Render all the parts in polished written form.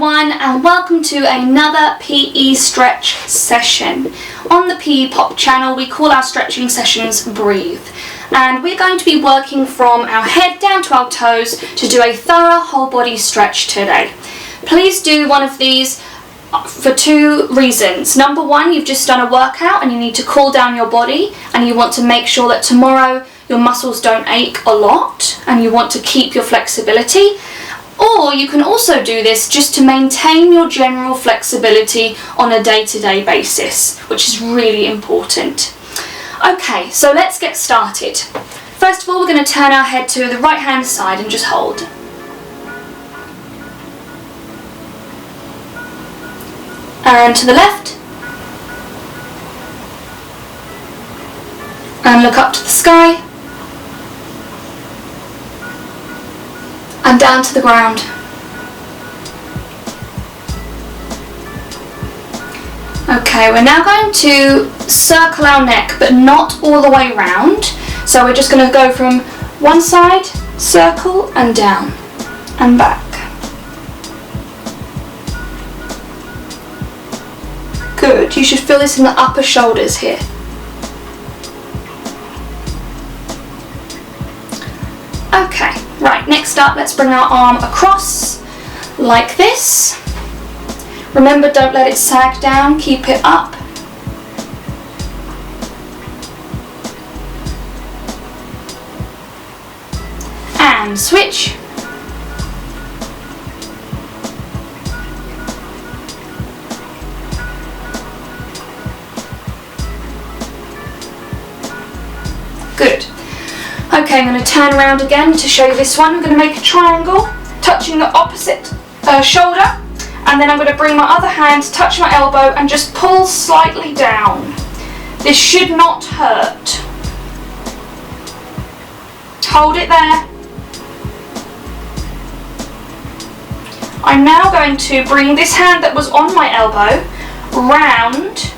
everyone, and welcome to another PE stretch session. On the PE Pop channel we call our stretching sessions Breathe, and we're going to be working from our head down to our toes to do a thorough whole body stretch today. Please do one of these for two reasons. Number one, you've just done a workout and you need to cool down your body, and you want to make sure that tomorrow your muscles don't ache a lot and you want to keep your flexibility. Or you can also do this just to maintain your general flexibility on a day-to-day basis, which is really important. Okay, so let's get started. First of all, we're going to turn our head to the right hand side and just hold. And to the left. And look up to the sky. And down to the ground. Okay, we're now going to circle our neck, but not all the way round. So we're just going to go from one side, circle, and down, and back. Good, you should feel this in the upper shoulders here. Okay, right, next up, let's bring our arm across like this. Remember, don't let it sag down, keep it up. And switch. Good. Okay, I'm going to turn around again to show you this one. I'm going to make a triangle, touching the opposite shoulder, and then I'm going to bring my other hand, touch my elbow, and just pull slightly down. This should not hurt. Hold it there. I'm now going to bring this hand that was on my elbow round,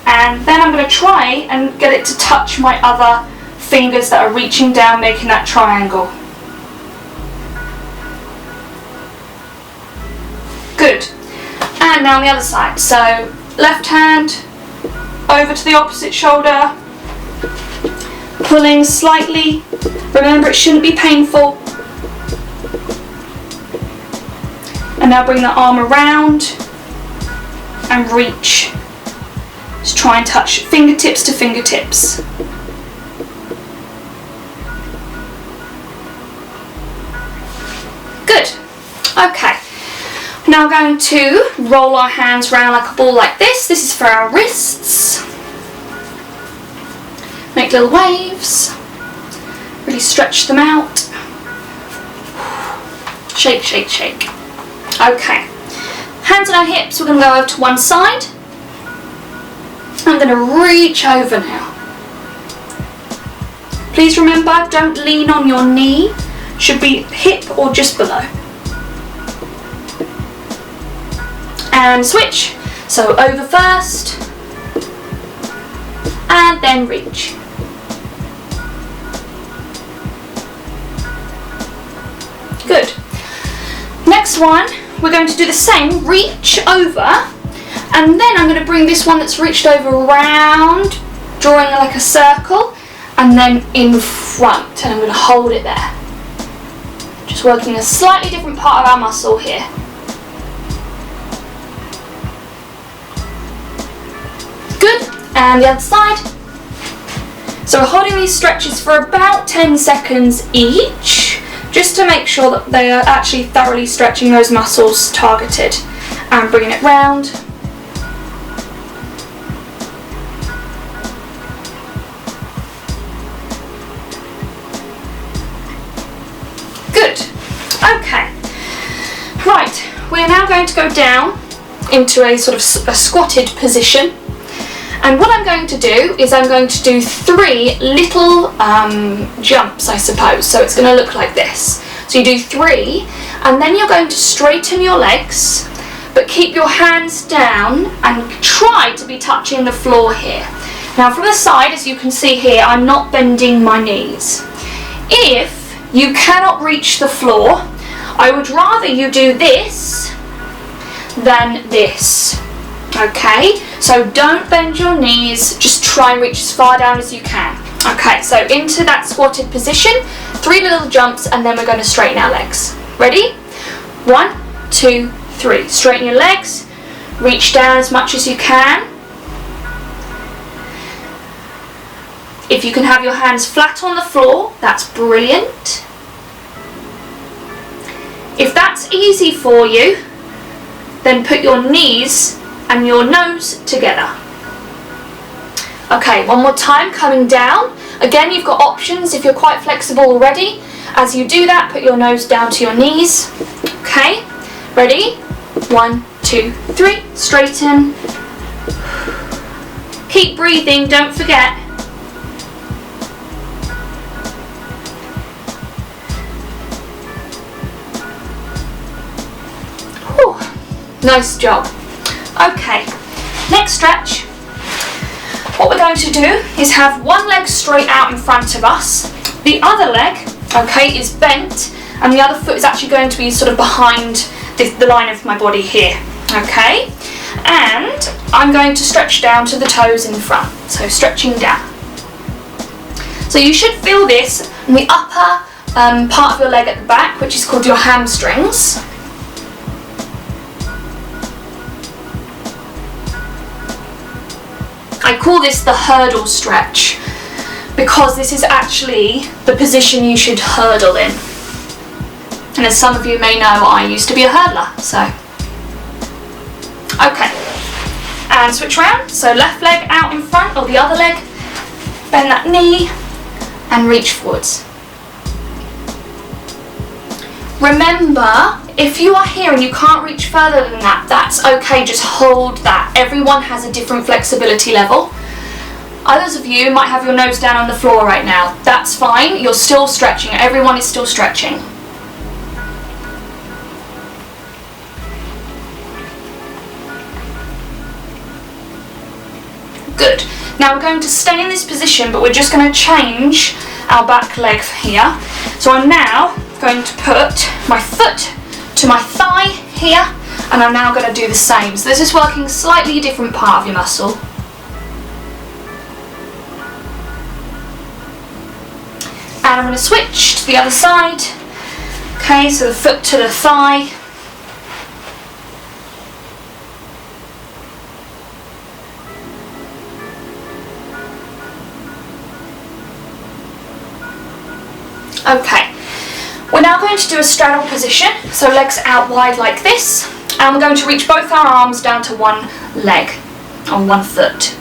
and then I'm going to try and get it to touch my other fingers that are reaching down, making that triangle. Good. And now on the other side. So left hand over to the opposite shoulder, pulling slightly. Remember, it shouldn't be painful. And now bring the arm around and reach. Just try and touch fingertips to fingertips. Good. Okay. Now going to roll our hands around like a ball like this. This is for our wrists. Make little waves. Really stretch them out. Shake, shake, shake. Okay. Hands on our hips. We're going to go over to one side. I'm going to reach over now. Please remember, don't lean on your knee. Should be hip or just below. And switch. So over first, and then reach. Good. Next one, we're going to do the same. Reach over, and then I'm going to bring this one that's reached over around, drawing like a circle, and then in front, and I'm going to hold it there. Just working a slightly different part of our muscle here. Good, and the other side. So we're holding these stretches for about 10 seconds each, just to make sure that they are actually thoroughly stretching those muscles targeted. And bringing it round. Good. Okay. Right, we're now going to go down into a sort of a squatted position. And what I'm going to do is I'm going to do 3 little jumps, I suppose. So it's going to look like this. So you do 3, and then you're going to straighten your legs, but keep your hands down and try to be touching the floor here. Now from the side, as you can see here, I'm not bending my knees. If you cannot reach the floor, I would rather you do this than this. Okay, so don't bend your knees, just try and reach as far down as you can. Okay, so into that squatted position, 3 little jumps, and then we're going to straighten our legs. Ready? 1, 2, 3. Straighten your legs, reach down as much as you can. If you can have your hands flat on the floor, that's brilliant. If that's easy for you, then put your knees and your nose together. Okay, one more time, coming down. Again, you've got options if you're quite flexible already. As you do that, put your nose down to your knees. Okay, ready? 1, 2, 3, straighten. Keep breathing, don't forget. Whew. Nice job. Okay, next stretch. What we're going to do is have one leg straight out in front of us. The other leg, okay, is bent, and the other foot is actually going to be sort of behind the line of my body here. Okay, and I'm going to stretch down to the toes in front, so stretching down. So you should feel this in the upper part of your leg at the back, which is called your hamstrings. I call this the hurdle stretch because this is actually the position you should hurdle in. And as some of you may know, I used to be a hurdler, so. Okay, and switch around. So left leg out in front, or the other leg, bend that knee and reach forwards. Remember, if you are here and you can't reach further than that, that's okay, just hold that. Everyone has a different flexibility level. Others of you might have your nose down on the floor right now. That's fine, you're still stretching. Everyone is still stretching. Good. Now we're going to stay in this position, but we're just going to change our back leg here. So I'm now going to put my foot to my thigh here, and I'm now going to do the same. So this is working slightly different part of your muscle. And I'm going to switch to the other side. Okay, so the foot to the thigh. Okay, we're now going to do a straddle position, so legs out wide like this, and we're going to reach both our arms down to one leg, or one foot.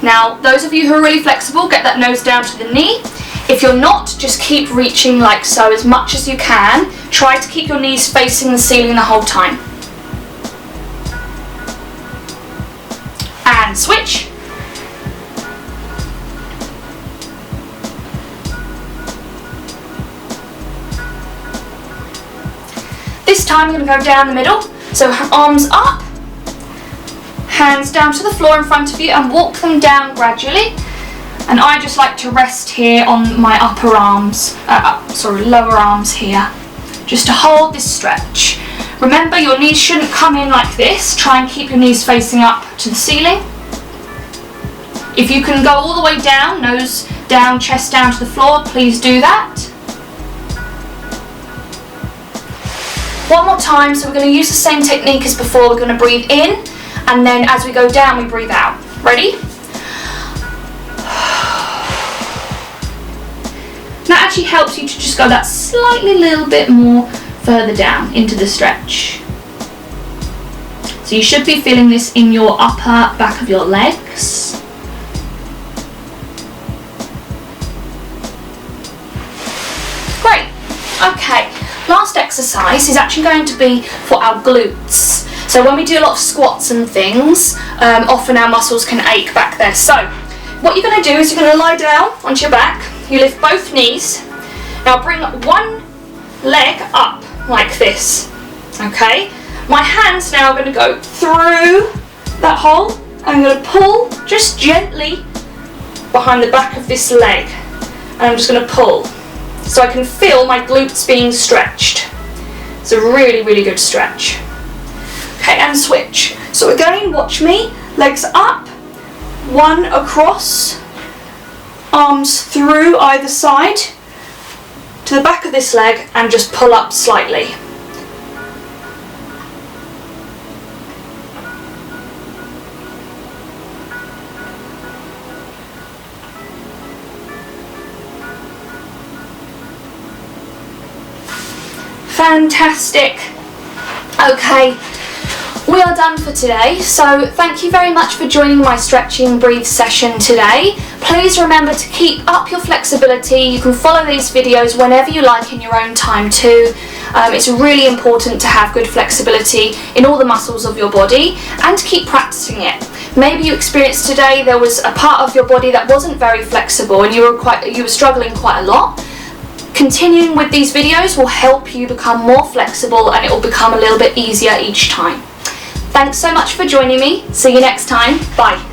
Now, those of you who are really flexible, get that nose down to the knee. If you're not, just keep reaching like so as much as you can. Try to keep your knees facing the ceiling the whole time. And switch. This time I'm going to go down the middle, so arms up, hands down to the floor in front of you, and walk them down gradually. And I just like to rest here on my upper arms, lower arms here, just to hold this stretch. Remember, your knees shouldn't come in like this. Try and keep your knees facing up to the ceiling. If you can go all the way down, nose down, chest down to the floor, please do that. One more time, so we're going to use the same technique as before. We're going to breathe in, and then as we go down, we breathe out. Ready? That actually helps you to just go that slightly little bit more further down into the stretch. So you should be feeling this in your upper back of your legs. Great. Okay. Last exercise is actually going to be for our glutes. So when we do a lot of squats and things, often our muscles can ache back there. So what you're going to do is you're going to lie down onto your back. You lift both knees. Now bring one leg up like this. Okay? My hands now are going to go through that hole. I'm going to pull just gently behind the back of this leg. And I'm just going to pull. So I can feel my glutes being stretched. It's a really, really good stretch. Okay, Okay, and switch. So again, watch me. Legs up, one across, arms through either side to the back of this leg and just pull up slightly. Fantastic. Okay, we are done for today, so thank you very much for joining my Stretching Breathe session today. Please remember to keep up your flexibility. You can follow these videos whenever you like in your own time too. It's really important to have good flexibility in all the muscles of your body and to keep practicing it. Maybe you experienced today there was a part of your body that wasn't very flexible and you were struggling quite a lot. Continuing with these videos will help you become more flexible and it will become a little bit easier each time. Thanks so much for joining me. See you next time. Bye.